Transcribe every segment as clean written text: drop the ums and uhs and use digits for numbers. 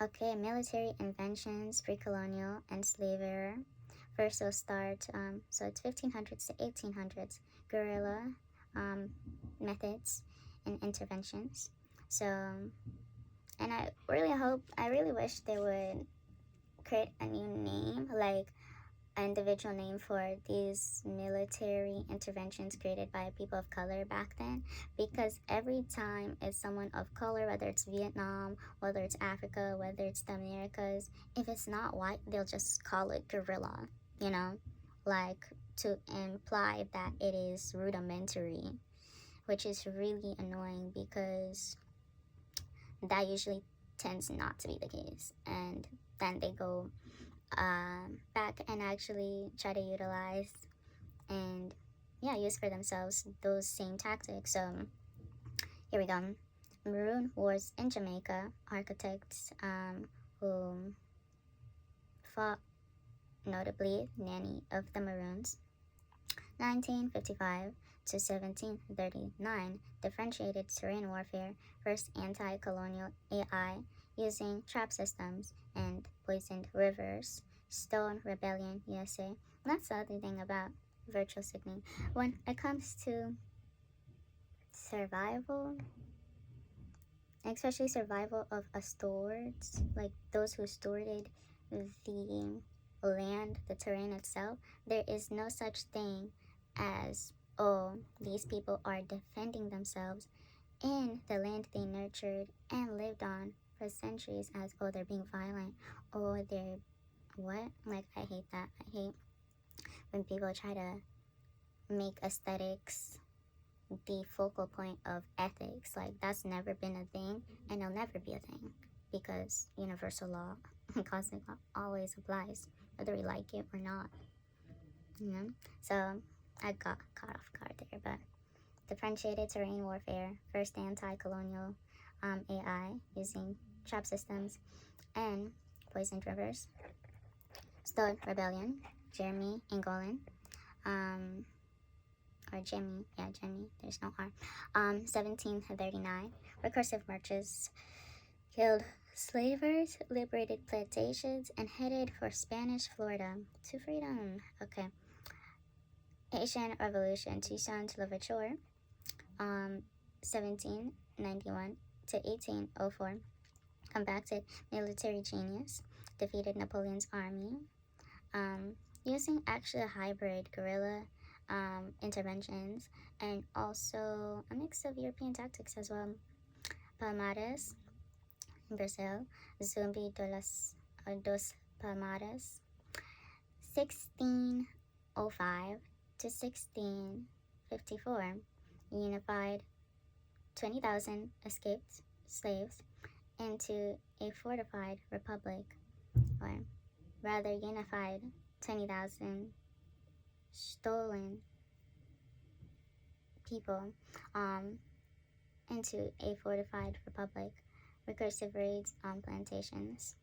Okay, military inventions, pre-colonial and slavery. First, we'll start. So it's 1500s to 1800s. Guerrilla um, methods and interventions. So, and I really wish they would create a new name, like an individual name for these military interventions created by people of color back then, because every time it's someone of color, whether it's Vietnam, whether it's Africa, whether it's the Americas, if it's not white, they'll just call it guerrilla, you know, like to imply that it is rudimentary, which is really annoying because that usually tends not to be the case. And then they go back and actually try to utilize and use for themselves those same tactics. So here we go. Maroon Wars in Jamaica. Architects who fought, notably Nanny of the Maroons. 1955 to 1739, differentiated terrain warfare, first anti-colonial AI using trap systems and poisoned rivers, Stone Rebellion, USA. That's the other thing about virtual signaling. When it comes to survival, especially survival of a stored, like those who stored the land, the terrain itself, there is no such thing as, oh, these people are defending themselves in the land they nurtured and lived on for centuries, as, oh, they're being violent, or they're what? Like, I hate that. I hate when people try to make aesthetics the focal point of ethics. Like, that's never been a thing, and it'll never be a thing, because universal law and cosmic law always applies, whether we like it or not. So I got caught off guard there, but differentiated terrain warfare, first anti-colonial AI using trap systems and poisoned rivers. Stone Rebellion, Jeremy Angolan, or Jimmy, Jimmy, there's no R. 1739, recursive marches killed slavers, liberated plantations, and headed for Spanish Florida to freedom. Okay. Haitian Revolution, Toussaint Louverture, 1791 to 1804, combated military genius, defeated Napoleon's army, using actually hybrid guerrilla interventions and also a mix of European tactics as well. Palmares in Brazil, Zumbi dos Palmares, 1605 to 1654, unified 20,000 escaped slaves into a fortified republic, or rather unified 20,000 stolen people into a fortified republic, recursive raids on plantations.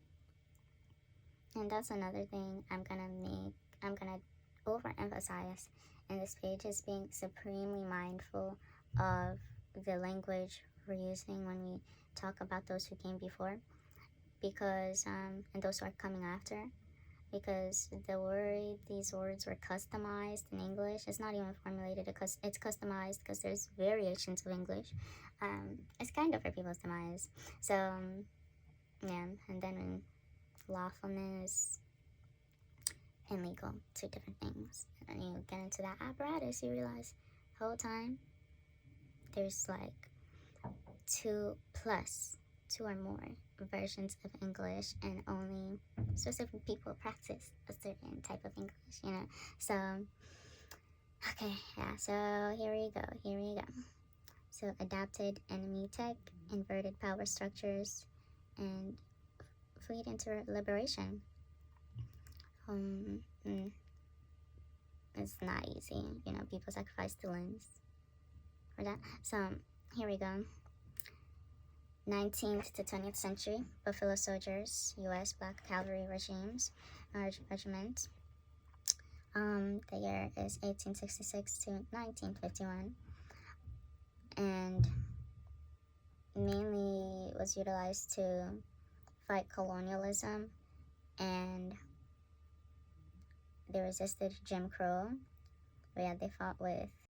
And that's another thing I'm gonna overemphasize in this page, is being supremely mindful of the language we're using when we talk about those who came before, because and those who are coming after, because these words were customized in English. It's not even formulated because it's customized, because there's variations of English. It's kind of for people's demise. So and then when lawfulness and legal, two different things. And you get into that apparatus, you realize the whole time there's like two or more versions of English, and only specific people practice a certain type of English, So, okay, so here we go. So, adapted enemy tech, inverted power structures, and fleet liberation. It's not easy, people sacrifice their limbs for that. So, here we go. 19th to 20th century, Buffalo Soldiers, U.S. Black Cavalry regiment. The year is 1866 to 1951, and mainly was utilized to fight colonialism, and they resisted Jim Crow. But yeah, they fought with